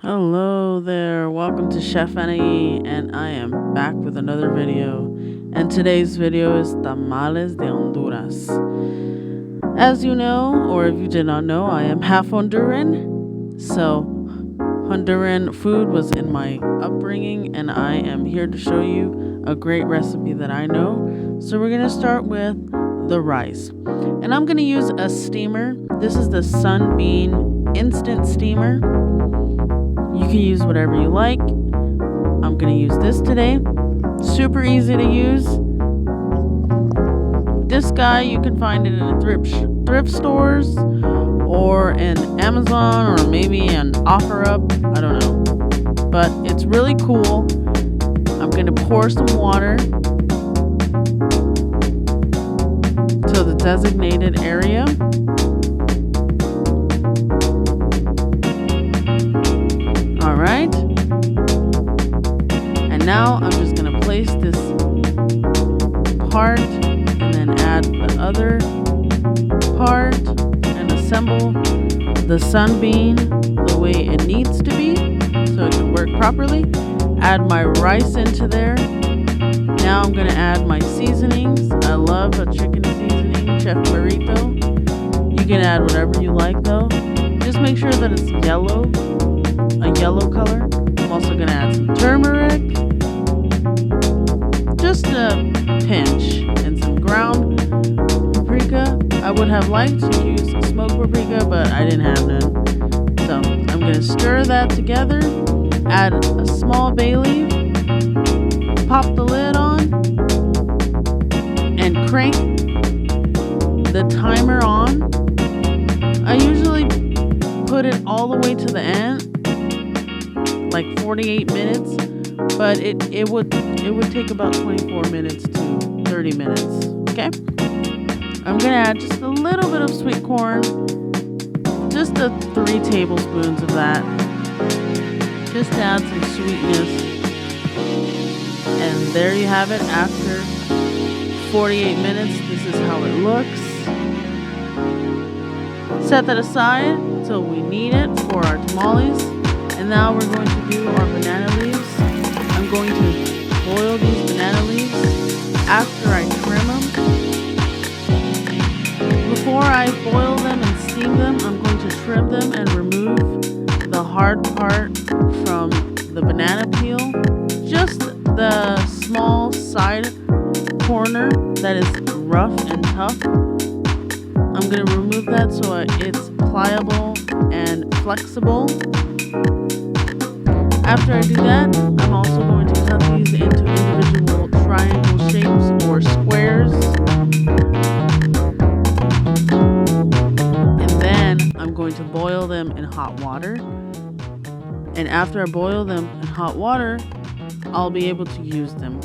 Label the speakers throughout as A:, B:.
A: Hello there, welcome to Chef Anai, and I am back with another video. And today's video is Tamales de Honduras. As you know, or if you did not know, I am half Honduran. So, Honduran food was in my upbringing, and I am here to show you a great recipe that I know. So, we're going to start with the rice. And I'm going to use a steamer. This is the Sunbeam Instant steamer. You can use whatever you like. I'm going to use this today. Super easy to use. This guy, you can find it in thrift stores or in Amazon or maybe an OfferUp. I don't know. But it's really cool. I'm going to pour some water to the designated area. Alright, and now I'm just going to place this part and then add the other part and assemble the sunbeam the way it needs to be so it can work properly. Add my rice into there. Now I'm going to add my seasonings. I love a chicken seasoning, Chef Merito. You can add whatever you like though. Just make sure that it's yellow. A yellow color. I'm also going to add some turmeric, just a pinch, and some ground paprika. I would have liked to use smoked paprika, but I didn't have none. So I'm going to stir that together, add a small bay leaf, pop the lid on, and crank the timer on. I usually put it all the way to the end, like 48 minutes, but it would take about 24 minutes to 30 minutes. Okay, I'm gonna add just a little bit of sweet corn, just 3 tablespoons of that, just to add some sweetness. And there you have it. After 48 minutes, this is how it looks. Set that aside till we need it for our tamales. And now we're going to do our banana leaves. I'm going to boil these banana leaves after I trim them. Before I boil them and steam them, I'm going to trim them and remove the hard part from the banana peel. Just the small side corner that is rough and tough. I'm going to remove that so it's pliable and flexible. After I do that, I'm also going to cut these into individual triangle shapes or squares. And then I'm going to boil them in hot water. And after I boil them in hot water, I'll be able to use them.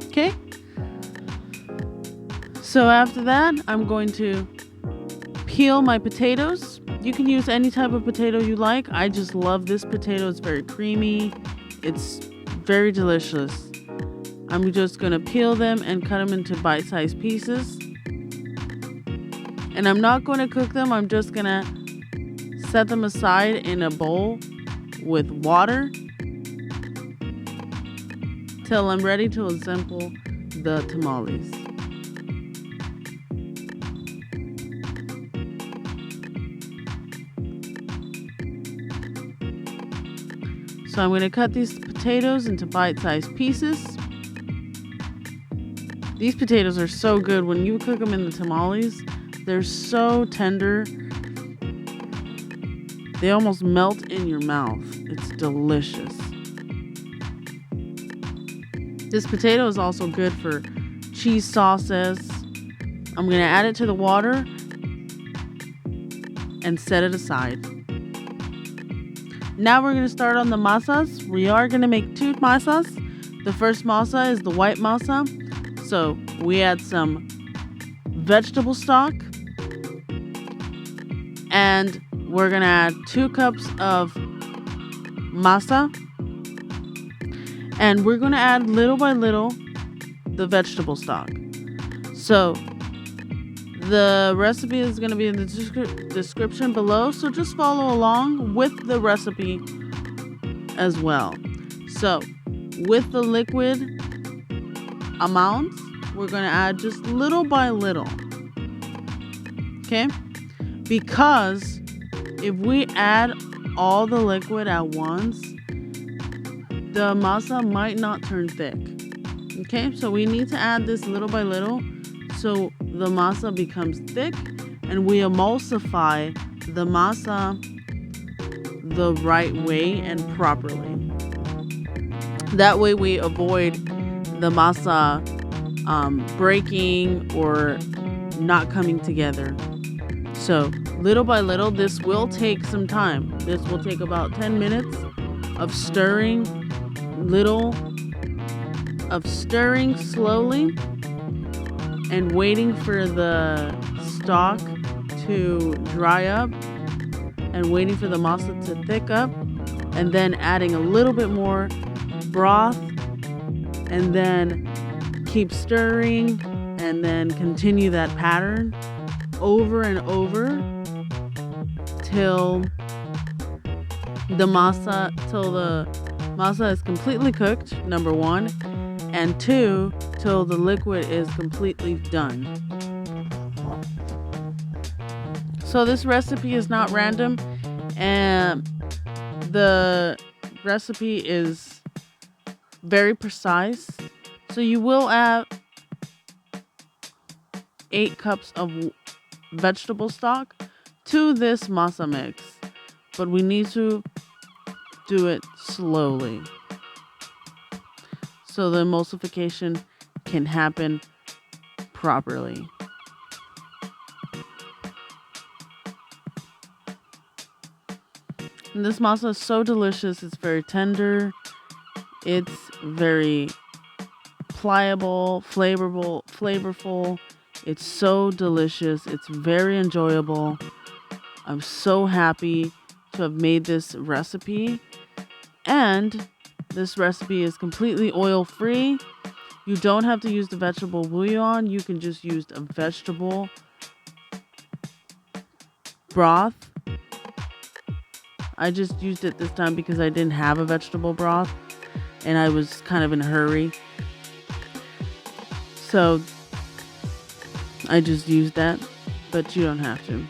A: Okay? So after that, I'm going to peel my potatoes. You can use any type of potato you like. I just love this potato. It's very creamy. It's very delicious. I'm just going to peel them and cut them into bite-sized pieces. And I'm not going to cook them. I'm just going to set them aside in a bowl with water till I'm ready to assemble the tamales. So I'm going to cut these potatoes into bite-sized pieces. These potatoes are so good. When you cook them in the tamales, they're so tender. They almost melt in your mouth. It's delicious. This potato is also good for cheese sauces. I'm going to add it to the water and set it aside. Now we're going to start on the masas. We are going to make 2 masas. The first masa is the white masa. So we add some vegetable stock. And we're going to add 2 cups of masa. And we're going to add little by little the vegetable stock. So The recipe is going to be in the description below, so just follow along with the recipe as well. So, with the liquid amounts, we're going to add just little by little. Okay? Because if we add all the liquid at once, the masa might not turn thick. Okay? So we need to add this little by little so the masa becomes thick and we emulsify the masa the right way and properly. That way we avoid the masa breaking or not coming together. So little by little, this will take some time. This will take about 10 minutes of stirring slowly and waiting for the stock to dry up and waiting for the masa to thick up, and then adding a little bit more broth and then keep stirring and then continue that pattern over and over till the masa is completely cooked, number one, and two, till the liquid is completely done. So this recipe is not random, and the recipe is very precise. So you will add 8 cups of vegetable stock to this masa mix, but we need to do it slowly so the emulsification can happen properly. And this masa is so delicious. It's very tender. It's very pliable, flavorful. It's so delicious. It's very enjoyable. I'm so happy to have made this recipe. And this recipe is completely oil-free. You don't have to use the vegetable bouillon. You can just use a vegetable broth. I just used it this time because I didn't have a vegetable broth and I was kind of in a hurry. So I just used that, but you don't have to.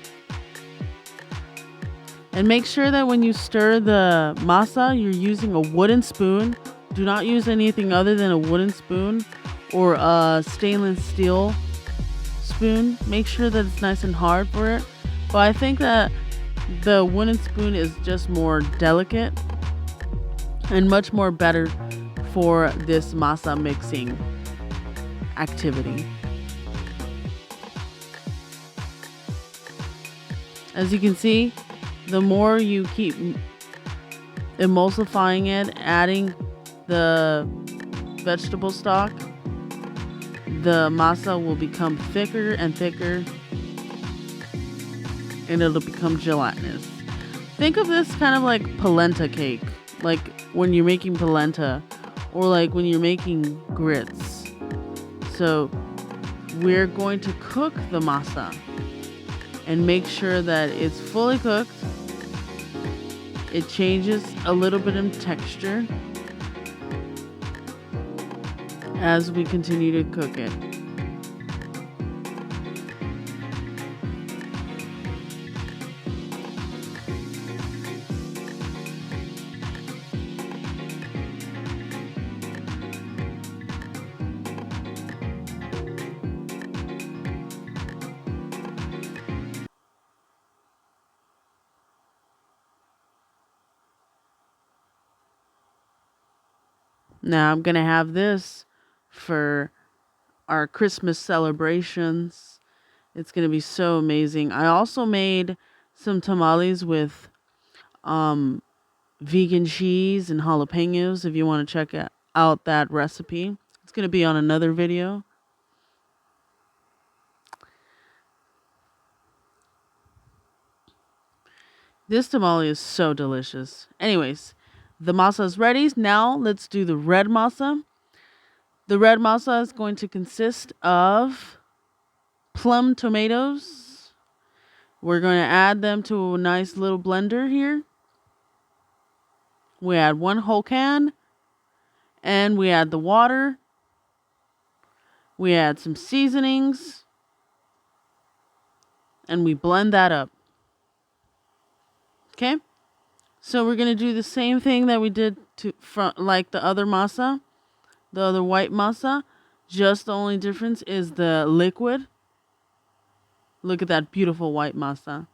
A: And make sure that when you stir the masa, you're using a wooden spoon. Do not use anything other than a wooden spoon or a stainless steel spoon. Make sure that it's nice and hard for it. But I think that the wooden spoon is just more delicate and much more better for this masa mixing activity. As you can see, the more you keep emulsifying it, adding the vegetable stock, the masa will become thicker and thicker and it'll become gelatinous. Think of this kind of like polenta cake, like when you're making polenta or like when you're making grits. So we're going to cook the masa and make sure that it's fully cooked. It changes a little bit in texture as we continue to cook it. Now I'm going to have this for our Christmas celebrations. It's going to be so amazing. I also made some tamales with vegan cheese and jalapenos if you want to check out that recipe. It's going to be on another video. This tamale is so delicious. Anyways, the masa is ready. Now let's do the red masa. The red masa is going to consist of plum tomatoes. We're going to add them to a nice little blender here. We add 1 whole can. And we add the water. We add some seasonings. And we blend that up. Okay? So we're going to do the same thing that we did like the other masa, the other white masa. Just the only difference is the liquid. Look at that beautiful white masa.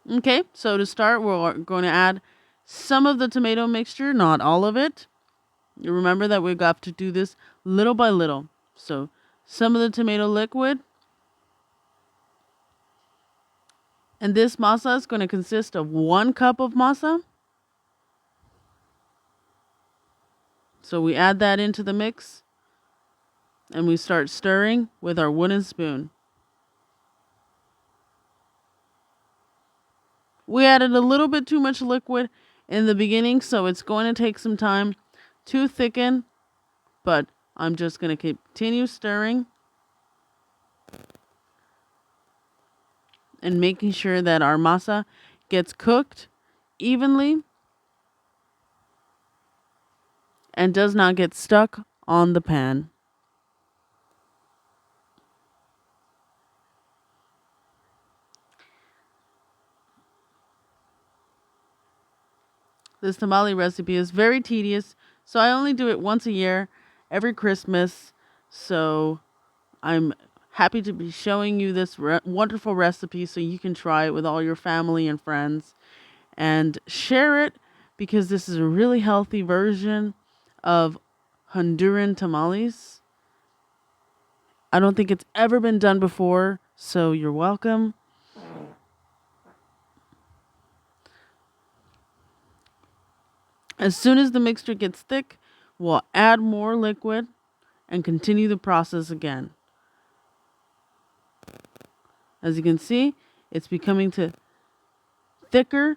A: Okay, so to start, we're going to add some of the tomato mixture, not all of it. You remember that we got to do this little by little. So some of the tomato liquid. And this masa is going to consist of 1 cup of masa. So we add that into the mix. And we start stirring with our wooden spoon. We added a little bit too much liquid in the beginning, so it's going to take some time to thicken. But I'm just going to continue stirring. And making sure that our masa gets cooked evenly. And does not get stuck on the pan. This tamale recipe is very tedious, so I only do it once a year, every Christmas. So I'm happy to be showing you this wonderful recipe so you can try it with all your family and friends and share it, because this is a really healthy version of Honduran tamales. I don't think it's ever been done before, so you're welcome. As soon as the mixture gets thick, we'll add more liquid and continue the process again. As you can see, it's becoming thicker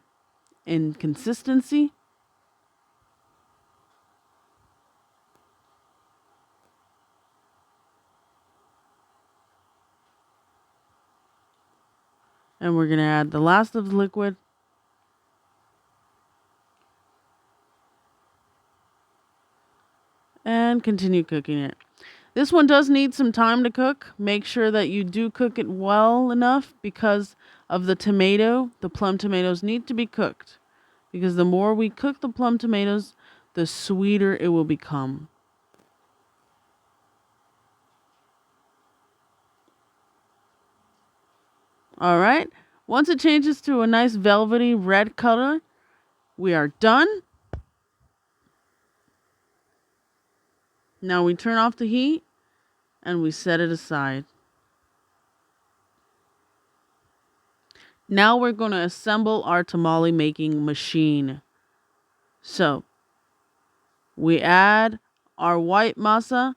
A: in consistency. And we're going to add the last of the liquid. And continue cooking it. This one does need some time to cook. Make sure that you do cook it well enough, because of the tomato. The plum tomatoes need to be cooked, because the more we cook the plum tomatoes, the sweeter it will become. All right. Once it changes to a nice velvety red color, we are done. Now we turn off the heat and we set it aside. Now we're going to assemble our tamale making machine. So we add our white masa,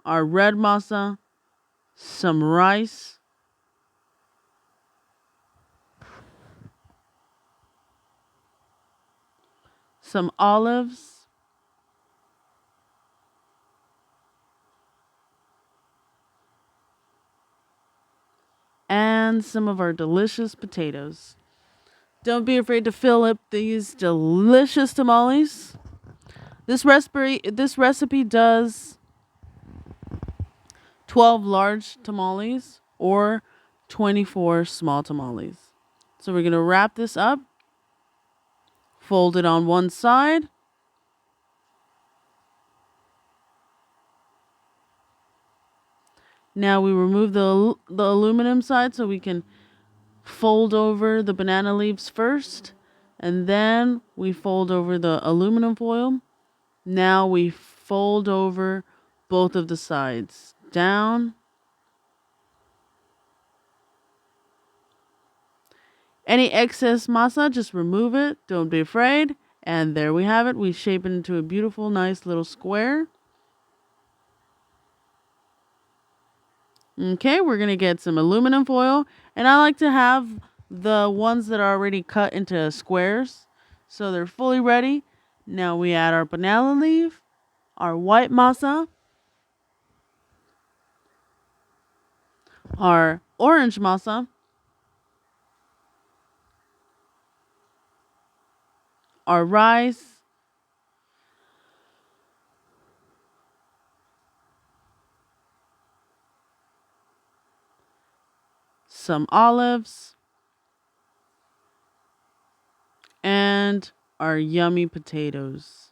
A: our red masa, some rice, some olives, and some of our delicious potatoes. Don't be afraid to fill up these delicious tamales. This recipe does 12 large tamales or 24 small tamales. So we're going to wrap this up, fold it on one side. Now we remove the aluminum side so we can fold over the banana leaves first, and then we fold over the aluminum foil. Now we fold over both of the sides down. Any excess masa, just remove it. Don't be afraid. And there we have it. We shape it into a beautiful, nice little square. Okay, we're going to get some aluminum foil. And I like to have the ones that are already cut into squares, so they're fully ready. Now we add our banana leaf, our white masa, our orange masa, our rice, some olives, and our yummy potatoes.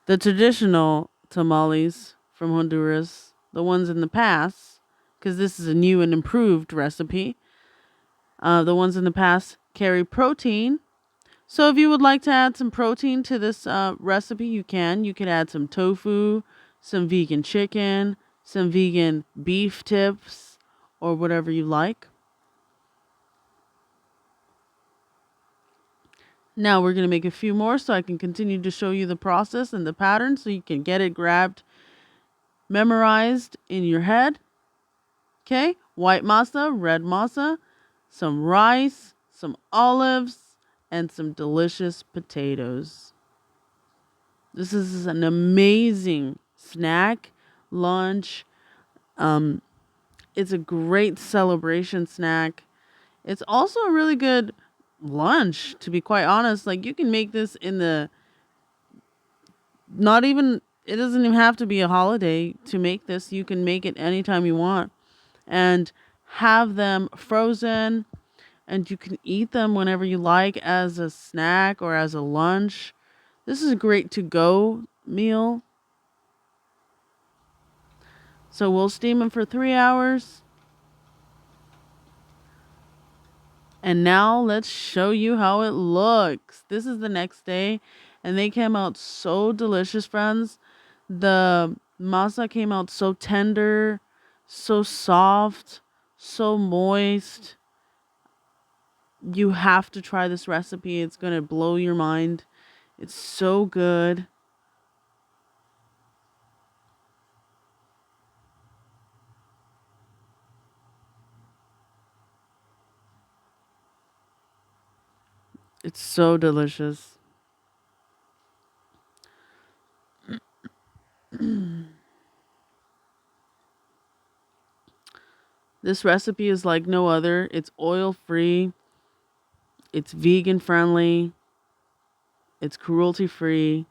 A: The traditional tamales from Honduras, the ones in the past, because this is a new and improved recipe, the ones in the past carry protein. So if you would like to add some protein to this recipe, you can. You could add some tofu, some vegan chicken, some vegan beef tips, or whatever you like. Now we're going to make a few more so I can continue to show you the process and the pattern so you can get it grabbed, memorized in your head. Okay, white masa, red masa, some rice, some olives, and some delicious potatoes. This is an amazing snack, lunch. It's a great celebration snack. It's also a really good lunch, to be quite honest. Like, you can make this in the, not even, it doesn't even have to be a holiday to make this. You can make it anytime you want and have them frozen, and you can eat them whenever you like as a snack or as a lunch. This is a great to go meal. So we'll steam them for 3 hours. And now let's show you how it looks. This is the next day, and they came out so delicious, friends. The masa came out so tender, so soft, so moist. You have to try this recipe. It's going to blow your mind. It's so good. It's so delicious. This recipe is like no other. It's oil free, it's vegan friendly, it's cruelty free,